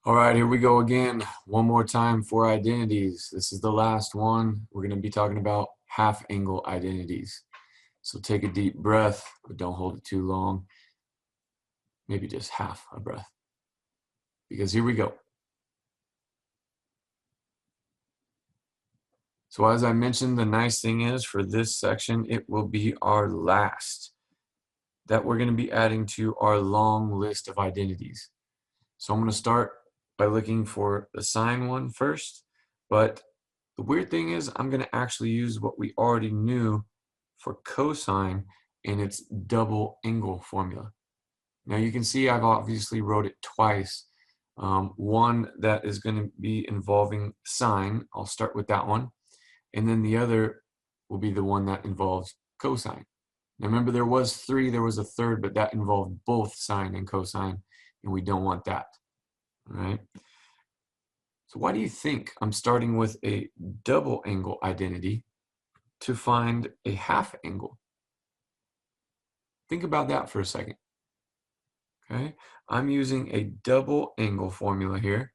All right, here we go again. One more time for identities. This is the last one. We're going to be talking about half angle identities. So take a deep breath, but don't hold it too long. Maybe just half a breath. Because here we go. So as I mentioned, the nice thing is for this section, it will be our last that we're going to be adding to our long list of identities. So I'm going to start by looking for the sine one first, but the weird thing is I'm going to actually use what we already knew for cosine in its double angle formula. Now you can see I've obviously wrote it twice. One that is going to be involving sine, I'll start with that one, and then the other will be the one that involves cosine. Now remember there was three, there was a third, but that involved both sine and cosine, and we don't want that. All right. So why do you think I'm starting with a double angle identity to find a half angle? Think about that for a second. Okay, I'm using a double angle formula here.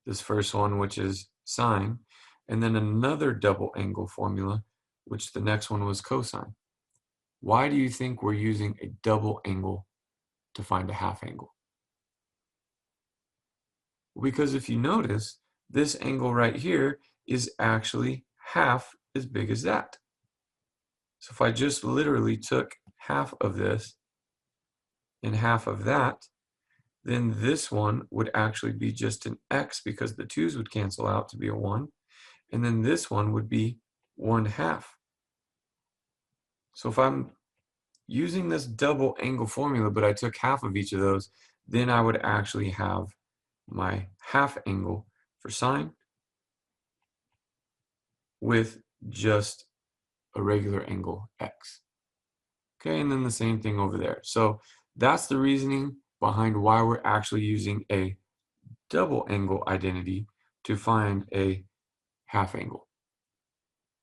This first one, which is sine, and then another double angle formula, which the next one was cosine. Why do you think we're using a double angle to find a half angle? Because if you notice, this angle right here is actually half as big as that. So if I just literally took half of this and half of that, then this one would actually be just an x because the 2's would cancel out to be a 1. And then this one would be 1/2. So if I'm using this double angle formula, but I took half of each of those, then I would actually have my half angle for sine with just a regular angle x. Okay, and then the same thing over there. So that's the reasoning behind why we're actually using a double angle identity to find a half angle.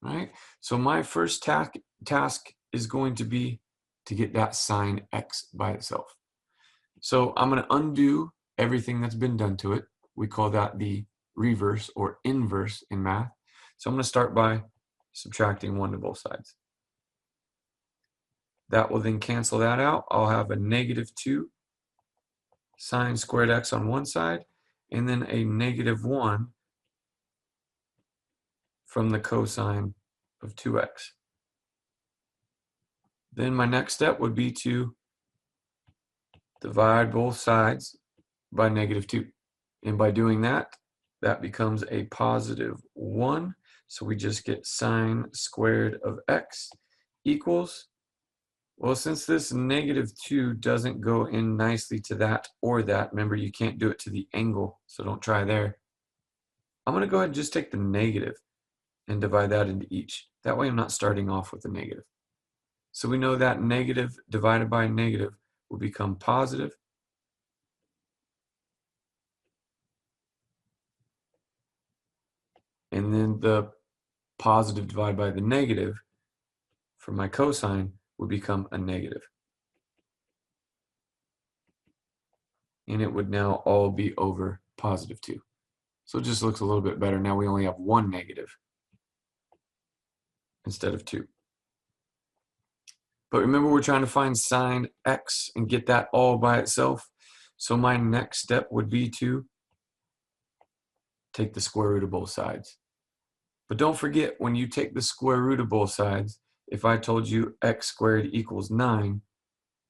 Right? So my first task is going to be to get that sine x by itself. So I'm going to undo everything that's been done to it. We call that the reverse or inverse in math. So I'm going to start by subtracting 1 to both sides. That will then cancel that out. I'll have a -2 sine squared x on one side, and then a -1 from the cosine of 2x. Then my next step would be to divide both sides by -2. And by doing that, that becomes a +1. So we just get sine squared of x equals, well, since this -2 doesn't go in nicely to that or that, remember you can't do it to the angle, so don't try there. I'm going to go ahead and just take the negative and divide that into each. That way I'm not starting off with a negative. So we know that negative divided by negative will become positive. And then the positive divided by the negative for my cosine would become a negative. And it would now all be over +2. So it just looks a little bit better. Now we only have one negative instead of 2. But remember, we're trying to find sine x and get that all by itself. So my next step would be to take the square root of both sides. But don't forget, when you take the square root of both sides, if I told you x squared equals 9,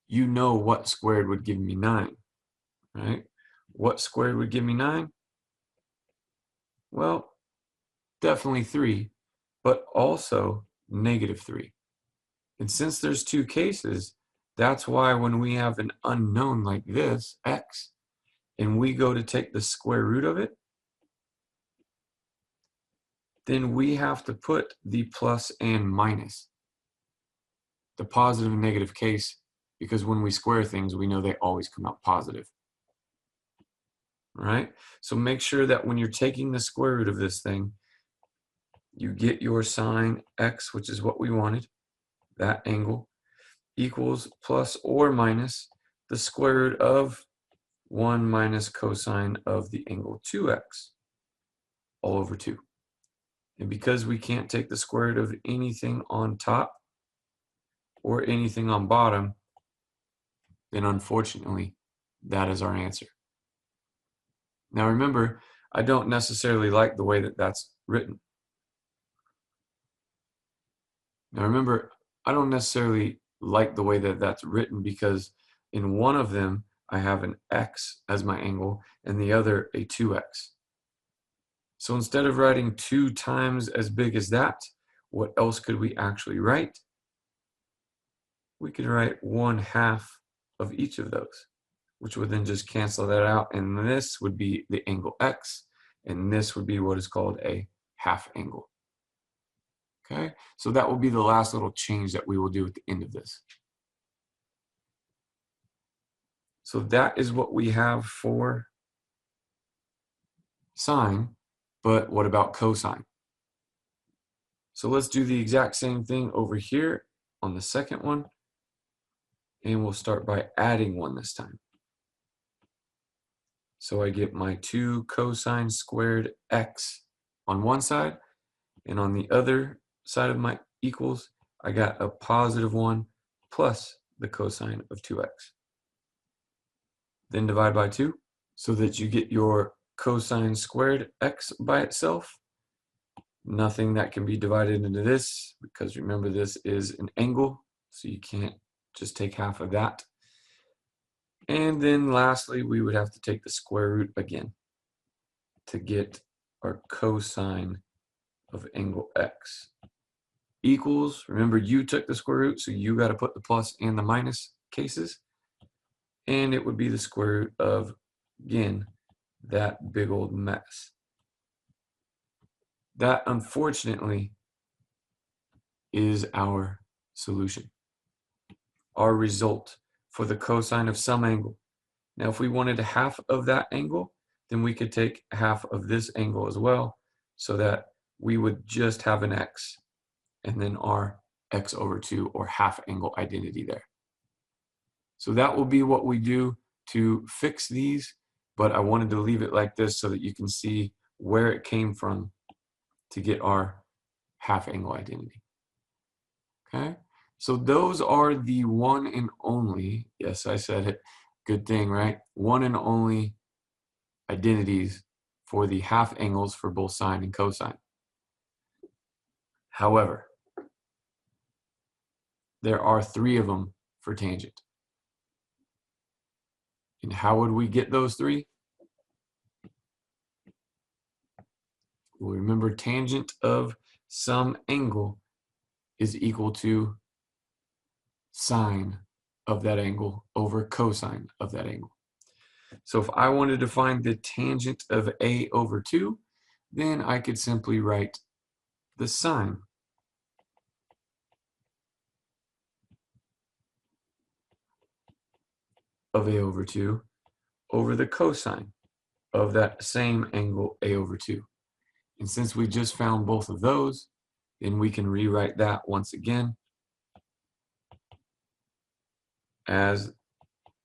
you know what squared would give me 9, right? What squared would give me 9? Well, definitely 3, but also -3. And since there's two cases, that's why when we have an unknown like this, x, and we go to take the square root of it, then we have to put the plus and minus, the positive and negative case, because when we square things, we know they always come out positive. Right? So make sure that when you're taking the square root of this thing, you get your sine x, which is what we wanted, that angle, equals plus or minus the square root of 1 minus cosine of the angle 2x all over 2. And because we can't take the square root of anything on top or anything on bottom, then unfortunately, that is our answer. Now remember, I don't necessarily like the way that that's written. Now remember, I don't necessarily like the way that that's written because in one of them, I have an x as my angle and the other a 2x. So instead of writing 2 times as big as that, what else could we actually write? We could write 1/2 of each of those, which would then just cancel that out. And this would be the angle x, and this would be what is called a half angle. Okay, so that will be the last little change that we will do at the end of this. So that is what we have for sine, but what about cosine? So let's do the exact same thing over here on the second one, and we'll start by adding 1 this time. So I get my 2 cosine squared x on one side, and on the other side of my equals, I got a positive 1 plus the cosine of 2x. Then divide by 2 so that you get your cosine squared x by itself. Nothing that can be divided into this because remember this is an angle, so you can't just take half of that. And then lastly, we would have to take the square root again to get our cosine of angle x equals, remember you took the square root, so you got to put the plus and the minus cases, and it would be the square root of, again, that big old mess. That, unfortunately, is our solution, our result for the cosine of some angle. Now, if we wanted half of that angle, then we could take half of this angle as well, so that we would just have an x, and then our x over 2 or half angle identity there. So that will be what we do to fix these, but I wanted to leave it like this so that you can see where it came from to get our half angle identity. Okay, so those are the one and only, yes, I said it, good thing, right? One and only identities for the half angles for both sine and cosine. However, there are 3 of them for tangent. And how would we get those 3? Well, remember, tangent of some angle is equal to sine of that angle over cosine of that angle. So if I wanted to find the tangent of a over 2, then I could simply write the sine of a over 2 over the cosine of that same angle a over 2. And since we just found both of those, then we can rewrite that once again as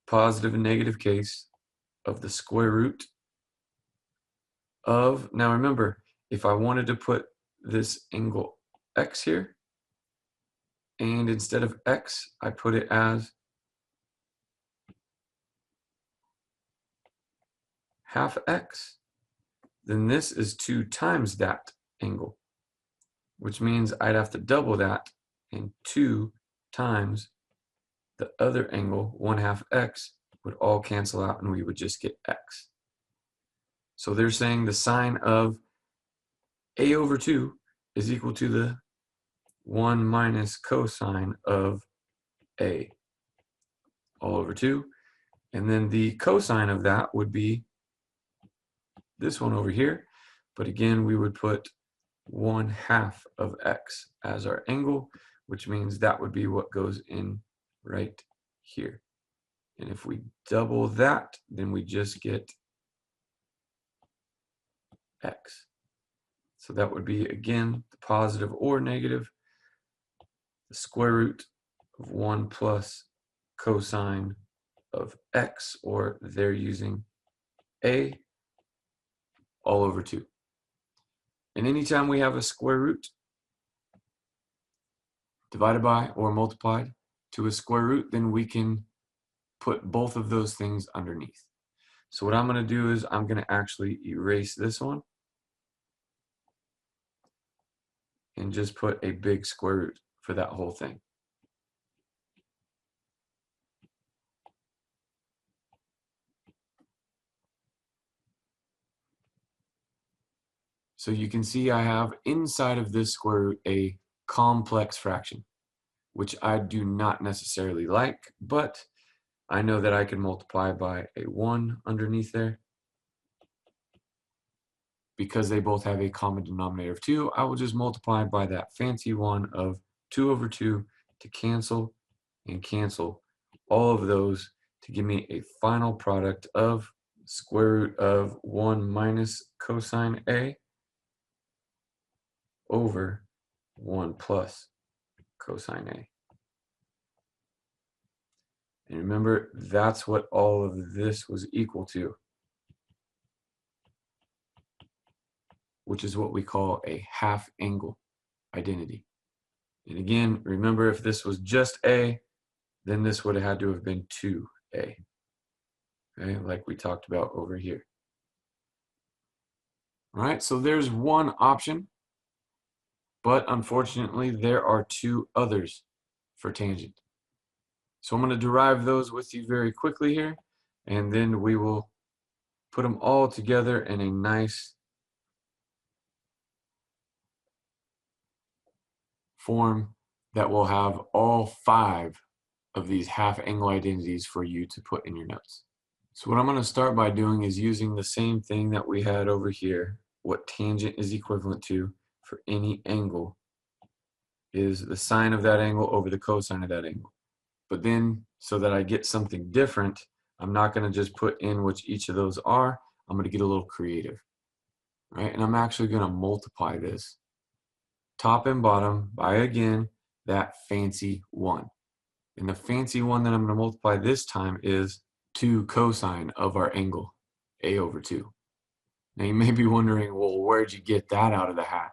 positive and negative case of the square root of, now remember, if I wanted to put this angle x here, and instead of x, I put it as half x, then this is 2 times that angle, which means I'd have to double that, and 2 times the other angle, 1/2 x, would all cancel out and we would just get x. So they're saying the sine of a over 2 is equal to the 1 minus cosine of a all over 2. And then the cosine of that would be this one over here. But again, we would put 1/2 of x as our angle, which means that would be what goes in right here. And if we double that, then we just get x. So that would be, again, the positive or negative, the square root of 1 plus cosine of x, or they're using a all over 2. And anytime we have a square root divided by or multiplied to a square root, then we can put both of those things underneath. So what I'm going to do is I'm going to actually erase this one and just put a big square root for that whole thing. So you can see I have inside of this square root a complex fraction, which I do not necessarily like, but I know that I can multiply by a 1 underneath there. Because they both have a common denominator of 2, I will just multiply by that fancy one of 2 over 2 to cancel and cancel all of those to give me a final product of square root of 1 minus cosine A over 1 plus cosine A. And remember, that's what all of this was equal to, which is what we call a half angle identity. And again, remember, if this was just A, then this would have had to have been 2A, okay, like we talked about over here. All right, so there's one option, but unfortunately there are 2 others for tangent. So I'm going to derive those with you very quickly here, and then we will put them all together in a nice form that will have all 5 of these half angle identities for you to put in your notes. So what I'm going to start by doing is using the same thing that we had over here. What tangent is equivalent to for any angle is the sine of that angle over the cosine of that angle. But then, so that I get something different, I'm not going to just put in which each of those are. I'm going to get a little creative, right? And I'm actually going to multiply this top and bottom by, again, that fancy 1. And the fancy one that I'm going to multiply this time is 2 cosine of our angle, A over 2. Now you may be wondering, well, where'd you get that out of the hat,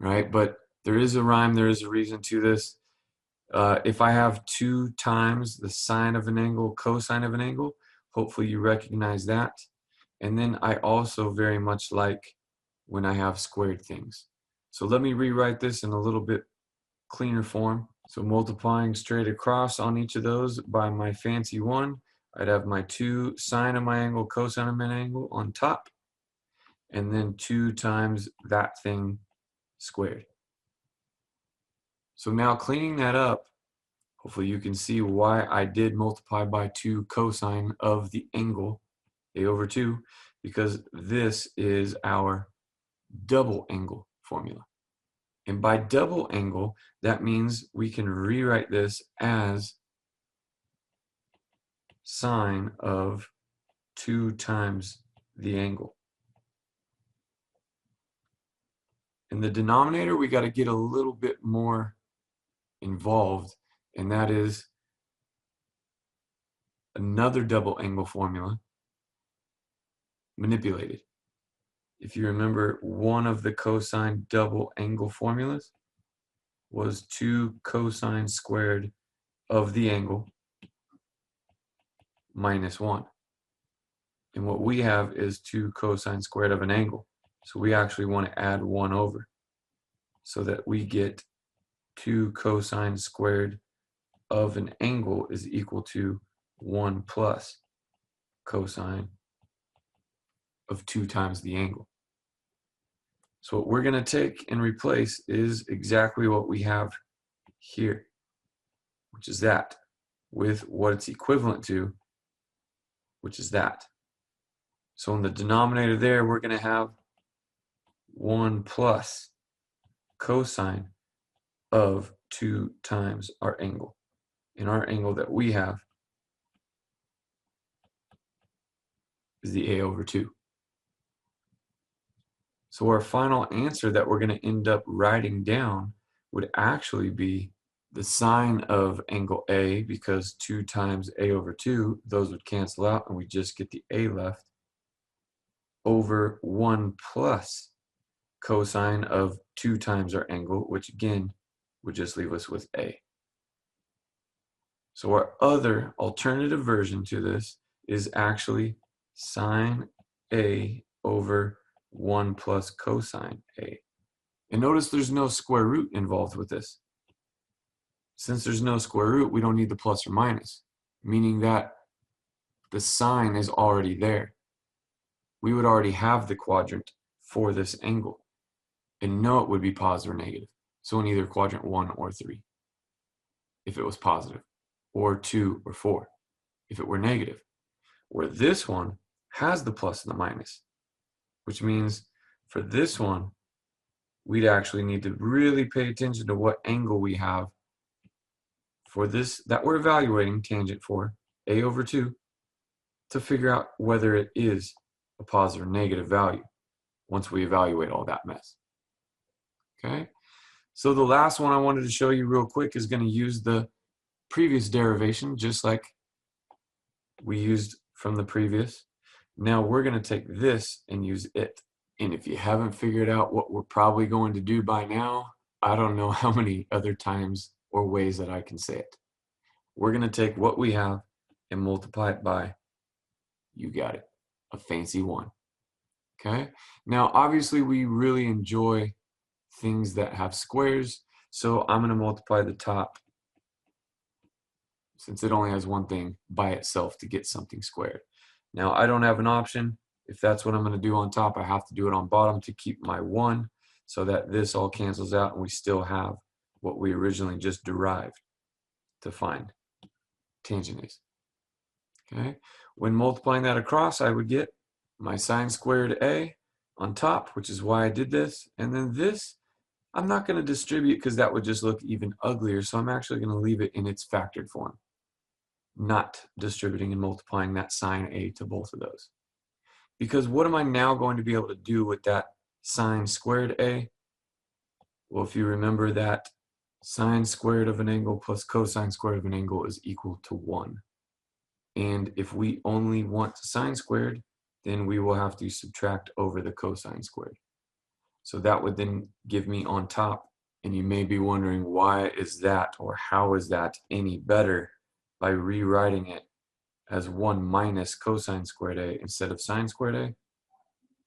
right? But there is a rhyme, there is a reason to this. If I have 2 times the sine of an angle, cosine of an angle, hopefully you recognize that. And then I also very much like when I have squared things. So let me rewrite this in a little bit cleaner form. So multiplying straight across on each of those by my fancy 1, I'd have my 2 sine of my angle, cosine of my angle on top, and then 2 times that thing squared. So now cleaning that up, hopefully you can see why I did multiply by 2 cosine of the angle, A over 2, because this is our double angle formula. And by double angle, that means we can rewrite this as sine of 2 times the angle. In the denominator, we got to get a little bit more involved, and that is another double angle formula manipulated. If you remember, one of the cosine double angle formulas was 2 cosine squared of the angle minus 1. And what we have is 2 cosine squared of an angle. So we actually want to add 1 over so that we get 2 cosine squared of an angle is equal to 1 plus cosine of 2 times the angle. So what we're going to take and replace is exactly what we have here, which is that, with what it's equivalent to, which is that. So in the denominator there, we're going to have 1 plus cosine of 2 times our angle. And our angle that we have is the A over 2. So our final answer that we're going to end up writing down would actually be the sine of angle A, because 2 times A over 2, those would cancel out, and we just get the A left, over 1 plus cosine of 2 times our angle, which again would just leave us with A. So our other alternative version to this is actually sine A over 1 plus cosine A. And notice there's no square root involved with this. Since there's no square root, we don't need the plus or minus, meaning that the sine is already there. We would already have the quadrant for this angle and know it would be positive or negative. So in either quadrant 1 or 3, if it was positive, or 2 or 4, if it were negative. Where this one has the plus and the minus, which means for this one, we'd actually need to really pay attention to what angle we have for this that we're evaluating tangent for, A over 2, to figure out whether it is a positive or negative value once we evaluate all that mess. Okay, so the last one I wanted to show you real quick is going to use the previous derivation, just like we used from the previous. Now we're going to take this and use it. And if you haven't figured out what we're probably going to do by now, I don't know how many other times or ways that I can say it. We're going to take what we have and multiply it by, you got it, a fancy 1. Okay? Now, obviously, we really enjoy things that have squares, so I'm going to multiply the top, since it only has one thing, by itself to get something squared. Now, I don't have an option. If that's what I'm going to do on top, I have to do it on bottom to keep my 1, so that this all cancels out and we still have what we originally just derived to find tangent is. Okay? When multiplying that across, I would get my sine squared A on top, which is why I did this. And then this, I'm not going to distribute because that would just look even uglier. So I'm actually going to leave it in its factored form, not distributing and multiplying that sine A to both of those. Because what am I now going to be able to do with that sine squared A? Well, if you remember that sine squared of an angle plus cosine squared of an angle is equal to 1. And if we only want sine squared, then we will have to subtract over the cosine squared. So that would then give me on top, and you may be wondering why is that, or how is that any better by rewriting it as 1 minus cosine squared A instead of sine squared A?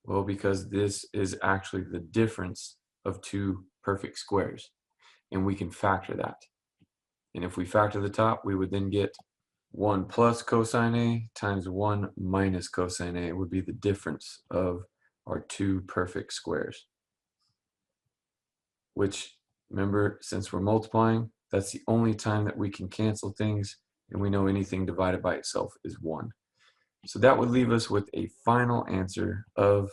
Well, because this is actually the difference of 2 perfect squares, and we can factor that. And if we factor the top, we would then get 1 plus cosine A times 1 minus cosine A would be the difference of our 2 perfect squares. Which, remember, since we're multiplying, that's the only time that we can cancel things, and we know anything divided by itself is 1. So that would leave us with a final answer of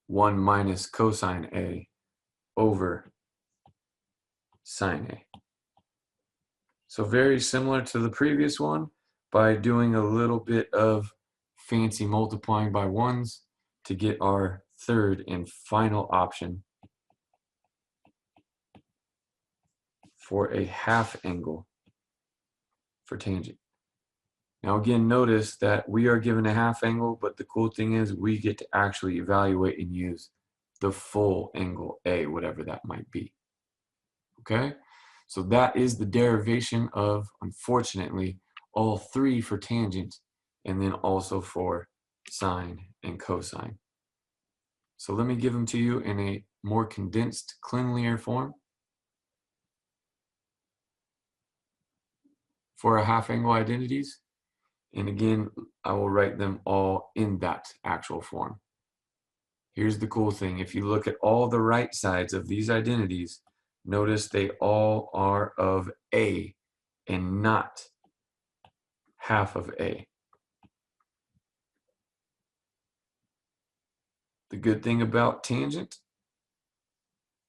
one minus cosine A over sine A. So very similar to the previous one, by doing a little bit of fancy multiplying by 1s to get our third and final option for a half angle for tangent. Now again, notice that we are given a half angle, but the cool thing is we get to actually evaluate and use the full angle A, whatever that might be. Okay? So that is the derivation of, unfortunately, all 3 for tangent, and then also for sine and cosine. So let me give them to you in a more condensed, cleanlier form. For our half angle identities, and again, I will write them all in that actual form. Here's the cool thing. If you look at all the right sides of these identities, notice they all are of A and not half of A. The good thing about tangent,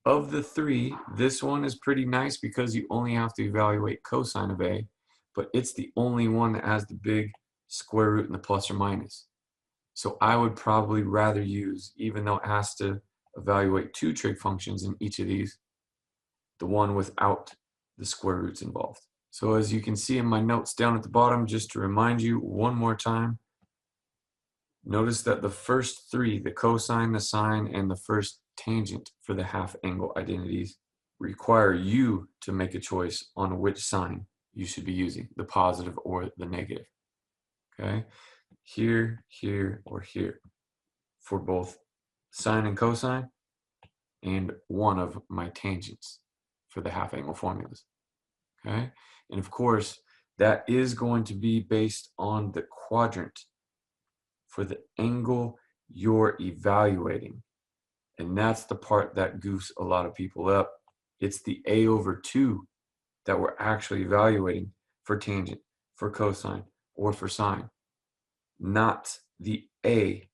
of the 3, this one is pretty nice because you only have to evaluate cosine of A, but it's the only one that has the big square root and the plus or minus. So I would probably rather use, even though it has to evaluate 2 trig functions in each of these, the one without the square roots involved. So as you can see in my notes down at the bottom, just to remind you one more time, notice that the first 3, the cosine, the sine, and the first tangent for the half angle identities, require you to make a choice on which sign you should be using, the positive or the negative. Okay? Here, here, or here for both sine and cosine, and one of my tangents for the half angle formulas. Okay? And of course, that is going to be based on the quadrant for the angle you're evaluating. And that's the part that goofs a lot of people up. It's the a over 2 that we're actually evaluating for tangent, for cosine, or for sine, not the a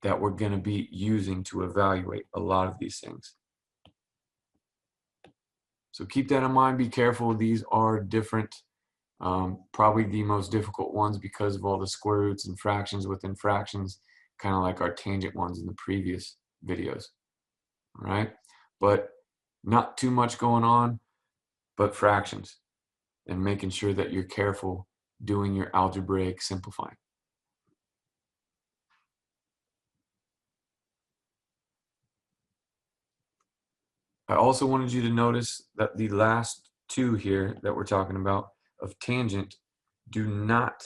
that we're going to be using to evaluate a lot of these things. So keep that in mind. Be careful. These are different. Probably the most difficult ones because of all the square roots and fractions within fractions, kind of like our tangent ones in the previous videos. All right? But not too much going on, but fractions, and making sure that you're careful doing your algebraic simplifying. I also wanted you to notice that the last 2 here that we're talking about of tangent do not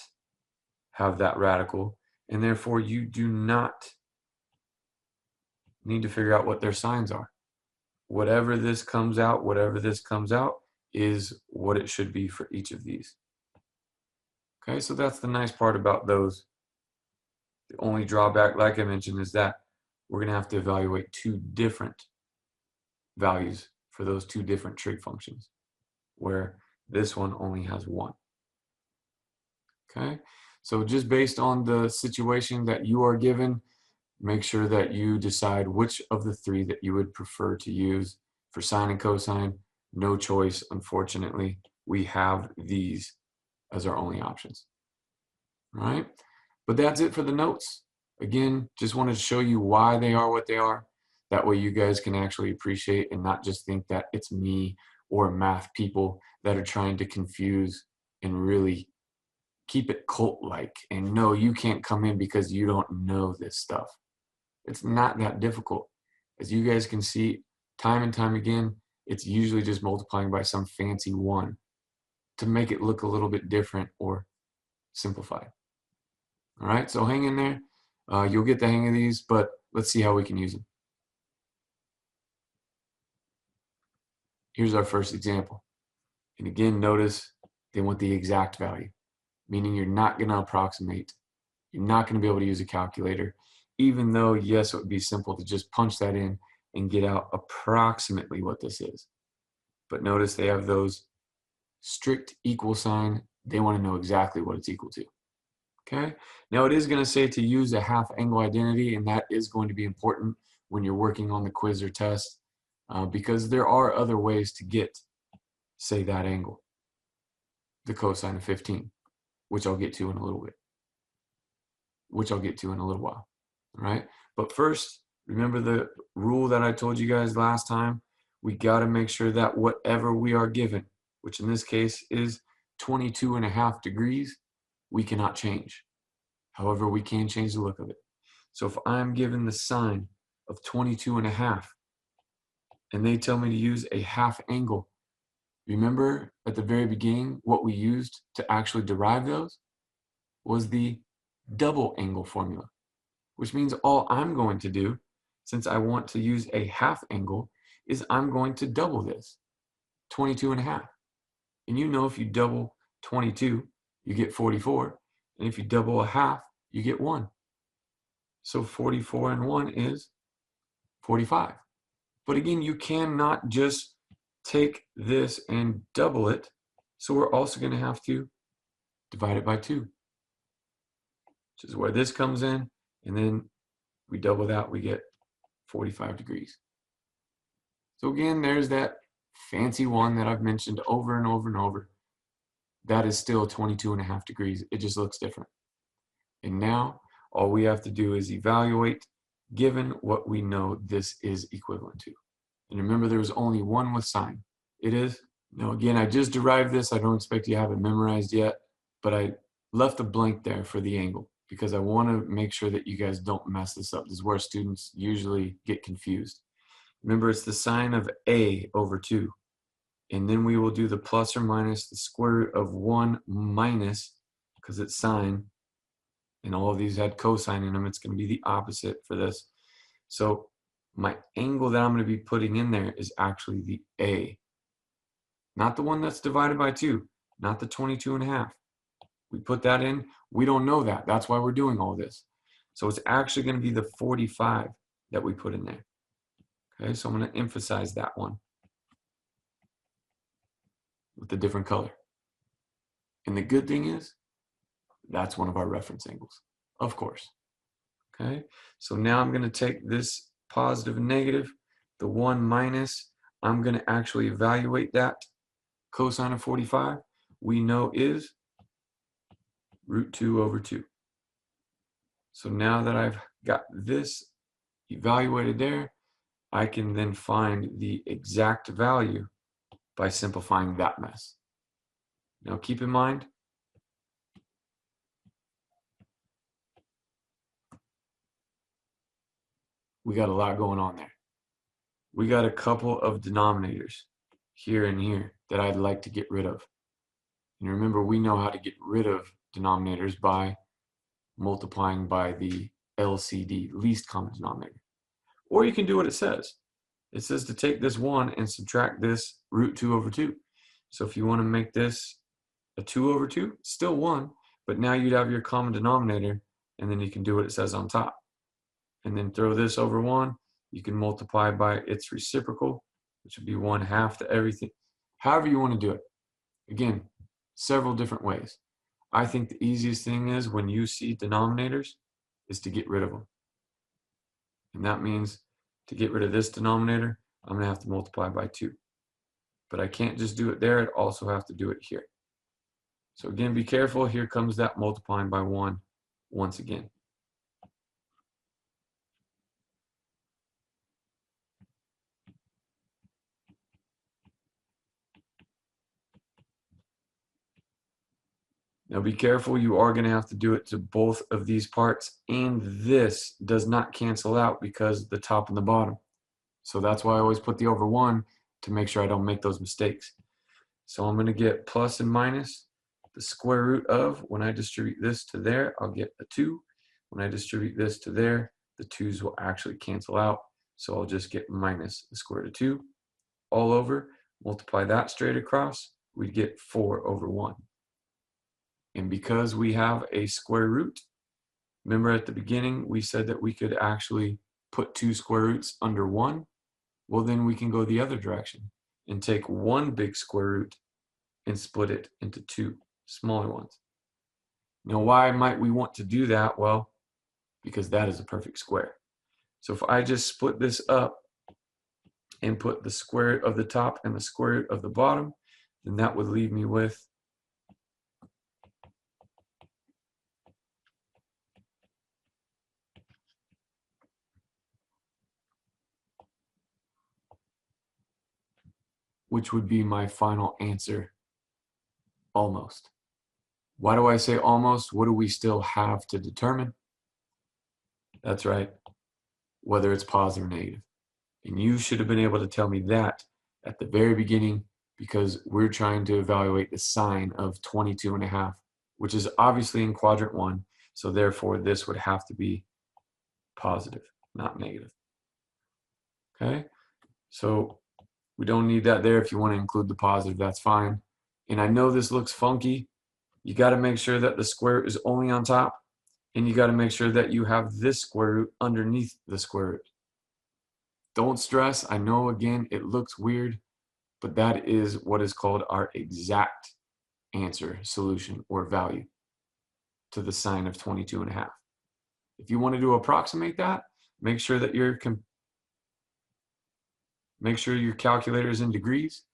have that radical, and therefore you do not need to figure out what their signs are. Whatever this comes out is what it should be for each of these. Okay, so that's the nice part about those. The only drawback, like I mentioned, is that we're going to have to evaluate 2 different values for those 2 different trig functions, where this one only has 1. Okay, so just based on the situation that you are given, make sure that you decide which of the 3 that you would prefer to use. For sine and cosine, no choice, unfortunately. We have these as our only options. All right, but that's it for the notes. Again, just wanted to show you why they are what they are. That way you guys can actually appreciate and not just think that it's me or math people that are trying to confuse and really keep it cult-like. And no, you can't come in because you don't know this stuff. It's not that difficult. As you guys can see, time and time again, it's usually just multiplying by some fancy 1 to make it look a little bit different or simplified. All right, so hang in there. You'll get the hang of these, but let's see how we can use them. Here's our first example. And again, notice they want the exact value, meaning you're not going to approximate. You're not going to be able to use a calculator, even though, yes, it would be simple to just punch that in and get out approximately what this is. But notice they have those strict equal sign. They want to know exactly what it's equal to. Okay, now it is going to say to use a half angle identity, and that is going to be important when you're working on the quiz or test, because there are other ways to get, say, that angle, the cosine of 15, which I'll get to in a little bit, while. All right, but first, remember the rule that I told you guys last time. We got to make sure that whatever we are given, which in this case is 22.5 degrees, we cannot change. However, we can change the look of it. So if I'm given the sine of 22.5 and they tell me to use a half angle, remember at the very beginning what we used to actually derive those was the double angle formula, which means all I'm going to do, since I want to use a half angle, is I'm going to double this, 22.5. And you know if you double 22, you get 44. And if you double a half, you get 1. So 44 and 1 is 45. But again, you cannot just take this and double it. So we're also going to have to divide it by 2, which is where this comes in. And then we double that, we get 45 degrees. So again, there's that fancy 1 that I've mentioned over and over and over. That is still 22.5 degrees. It just looks different. And now All we have to do is evaluate given what we know this is equivalent to. And remember, there was only one with sine. It is? Now again, I just derived this. I don't expect you to have it memorized yet, but I left a blank there for the angle because I want to make sure that you guys don't mess this up. This is where students usually get confused. Remember, it's the sine of a over 2. And then we will do the plus or minus the square root of 1 minus, because it's sine, and all of these had cosine in them. It's going to be the opposite for this. So my angle that I'm going to be putting in there is actually the A. Not the one that's divided by 2, not the 22.5. We put that in. We don't know that. That's why we're doing all this. So it's actually going to be the 45 that we put in there. Okay, so I'm going to emphasize that one with a different color. And the good thing is, that's one of our reference angles, of course. Okay, so now I'm going to take this positive and negative, the 1 minus, I'm going to actually evaluate that. Cosine of 45, we know is root 2 over 2. So now that I've got this evaluated there, I can then find the exact value by simplifying that mess. Now keep in mind, we got a lot going on there. We got a couple of denominators here and here that I'd like to get rid of. And remember, we know how to get rid of denominators by multiplying by the LCD, least common denominator. Or you can do what it says. It says to take this 1 and subtract this root 2 over 2. So if you want to make this a 2 over 2, still 1, but now you'd have your common denominator, and then you can do what it says on top. And then throw this over 1. You can multiply by its reciprocal, which would be 1/2 to everything. However you want to do it. Again, several different ways. I think the easiest thing is when you see denominators is to get rid of them. And that means to get rid of this denominator, I'm going to have to multiply by 2. But I can't just do it there. I also have to do it here. So again, be careful. Here comes that multiplying by 1 once again. Now be careful, you are going to have to do it to both of these parts, and this does not cancel out because the top and the bottom. So that's why I always put the over 1 to make sure I don't make those mistakes. So I'm going to get plus and minus the square root of, when I distribute this to there, I'll get a 2. When I distribute this to there, the 2's will actually cancel out. So I'll just get minus the square root of 2 all over. Multiply that straight across, we get 4 over 1. And because we have a square root, remember at the beginning we said that we could actually put 2 square roots under 1. Well, then we can go the other direction and take one big square root and split it into 2 smaller ones. Now, why might we want to do that? Well, because that is a perfect square. So if I just split this up and put the square root of the top and the square root of the bottom, then that would leave me with which would be my final answer, almost. Why do I say almost? What do we still have to determine? That's right, whether it's positive or negative. And you should have been able to tell me that at the very beginning, because we're trying to evaluate the sine of 22.5, which is obviously in quadrant 1. So therefore, this would have to be positive, not negative. Okay, so we don't need that there. If you want to include the positive, that's fine. And I know this looks funky. You got to make sure that the square root is only on top, and you got to make sure that you have this square root underneath the square root. Don't stress. I know, again, it looks weird, but that is what is called our exact answer, solution, or value to the sine of 22.5. If you want to approximate that, make sure that your calculator is in degrees,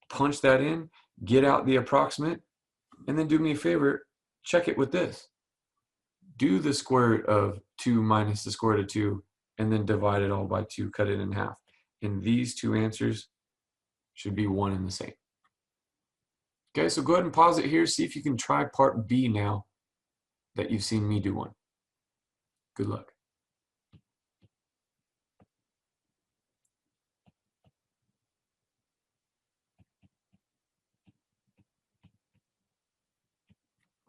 punch that in, get out the approximate, and then do me a favor, check it with this. do the square root of 2 minus the square root of 2, and then divide it all by 2, cut it in half. And these two answers should be one and the same. Okay, so go ahead and pause it here. See if you can try part B now that you've seen me do one. Good luck.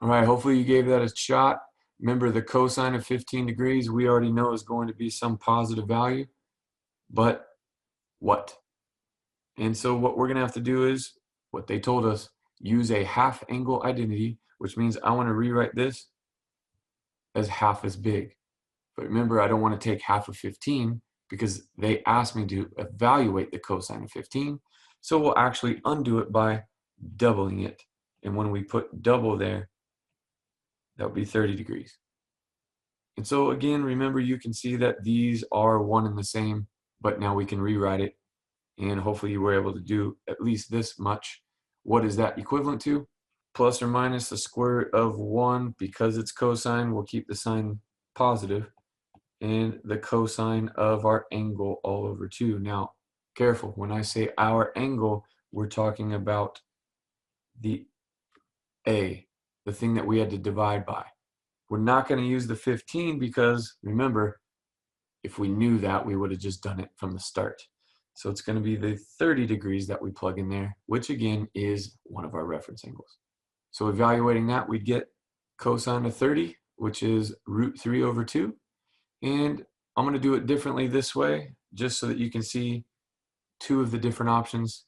All right, hopefully you gave that a shot. Remember, the cosine of 15 degrees, we already know is going to be some positive value, but what? And so what we're gonna have to do is, what they told us, use a half angle identity, which means I wanna rewrite this as half as big. But remember, I don't wanna take half of 15 because they asked me to evaluate the cosine of 15. So we'll actually undo it by doubling it. And when we put double there, that would be 30 degrees. And so again, remember, you can see that these are one and the same, but now we can rewrite it. And hopefully you were able to do at least this much. What is that equivalent to? Plus or minus the square root of 1, because it's cosine, we'll keep the sign positive, and the cosine of our angle all over 2. Now, careful, when I say our angle, we're talking about the A, the thing that we had to divide by. We're not going to use the 15 because, remember, if we knew that, we would have just done it from the start. So it's going to be the 30 degrees that we plug in there, which again is one of our reference angles. So evaluating that, we'd get cosine of 30, which is root 3 over 2. And I'm going to do it differently this way, just so that you can see two of the different options.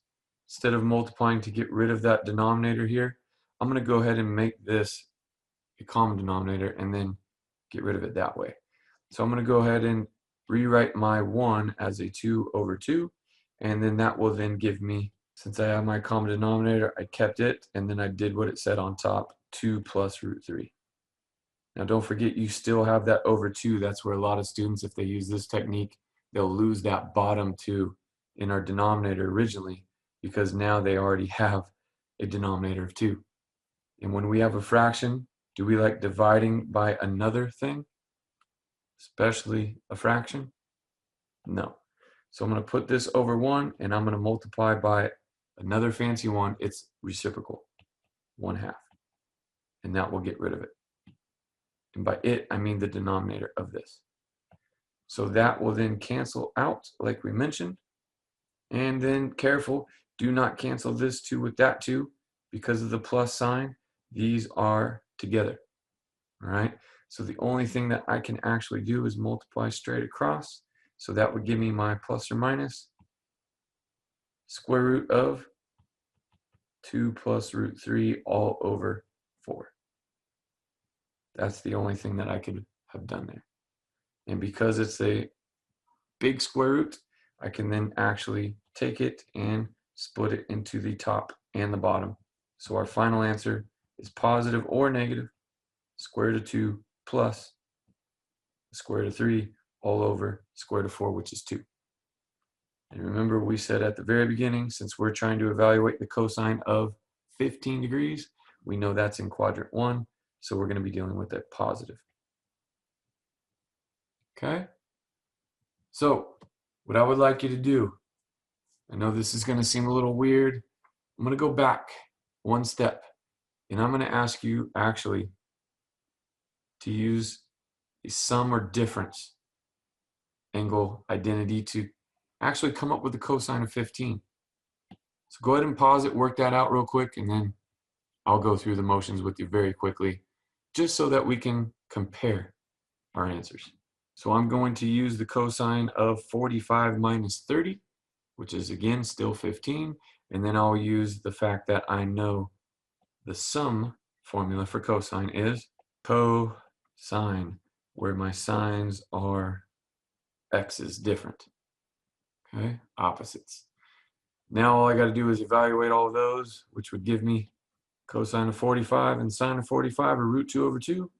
Instead of multiplying to get rid of that denominator here, I'm going to go ahead and make this a common denominator and then get rid of it that way. So I'm going to go ahead and rewrite my 1 as a 2 over 2, and then that will then give me, since I have my common denominator, I kept it, and then I did what it said on top, 2 plus root 3. Now don't forget, you still have that over 2. That's where a lot of students, if they use this technique, they'll lose that bottom 2 in our denominator originally, because now they already have a denominator of 2. And when we have a fraction, do we like dividing by another thing? Especially a fraction? No. So I'm going to put this over 1, and I'm going to multiply by another fancy one. It's reciprocal, 1/2. And that will get rid of it. And by it, I mean the denominator of this. So that will then cancel out, like we mentioned. And then careful, do not cancel this 2 with that 2 because of the plus sign. These are together. All right. So the only thing that I can actually do is multiply straight across. So that would give me my plus or minus square root of 2 plus root 3 all over 4. That's the only thing that I could have done there. And because it's a big square root, I can then actually take it and split it into the top and the bottom. So our final answer is positive or negative square root of 2 plus square root of 3 all over square root of 4, which is 2. And remember, we said at the very beginning, since we're trying to evaluate the cosine of 15 degrees, we know that's in quadrant 1, so we're going to be dealing with a positive. Okay? So, what I would like you to do, I know this is going to seem a little weird, I'm going to go back one step, and I'm going to ask you actually to use a sum or difference angle identity to actually come up with the cosine of 15. So go ahead and pause it, work that out real quick, and then I'll go through the motions with you very quickly, just so that we can compare our answers. So I'm going to use the cosine of 45 minus 30, which is again still 15, and then I'll use the fact that I know the sum formula for cosine is cosine, where my signs are x's different, okay, opposites. Now all I got to do is evaluate all of those, which would give me cosine of 45 and sine of 45 are root 2 over 2.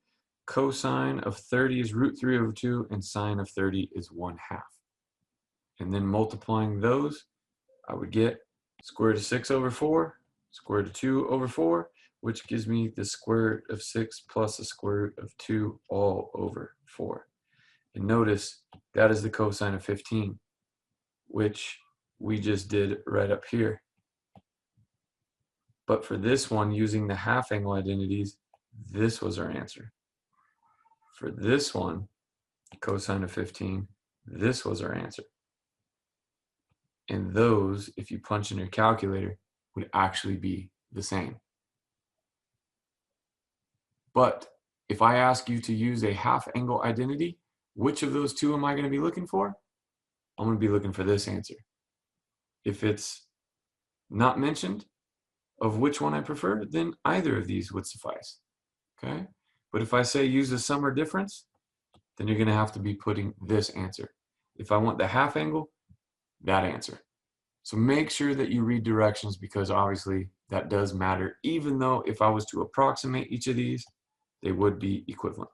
Cosine of 30 is root 3 over 2, and sine of 30 is 1/2. And then multiplying those, I would get square root of 6 over 4, square root of 2 over 4, which gives me the square root of 6 plus the square root of 2 all over 4. And notice that is the cosine of 15, which we just did right up here. But for this one, using the half angle identities, this was our answer. For this one, cosine of 15, this was our answer. And those, if you punch in your calculator, would actually be the same. But if I ask you to use a half angle identity, which of those two am I going to be looking for? I'm going to be looking for this answer. If it's not mentioned of which one I prefer, then either of these would suffice. Okay? But if I say use the sum or difference, then you're going to have to be putting this answer. If I want the half angle, that answer. So make sure that you read directions, because obviously that does matter, even though if I was to approximate each of these, they would be equivalent.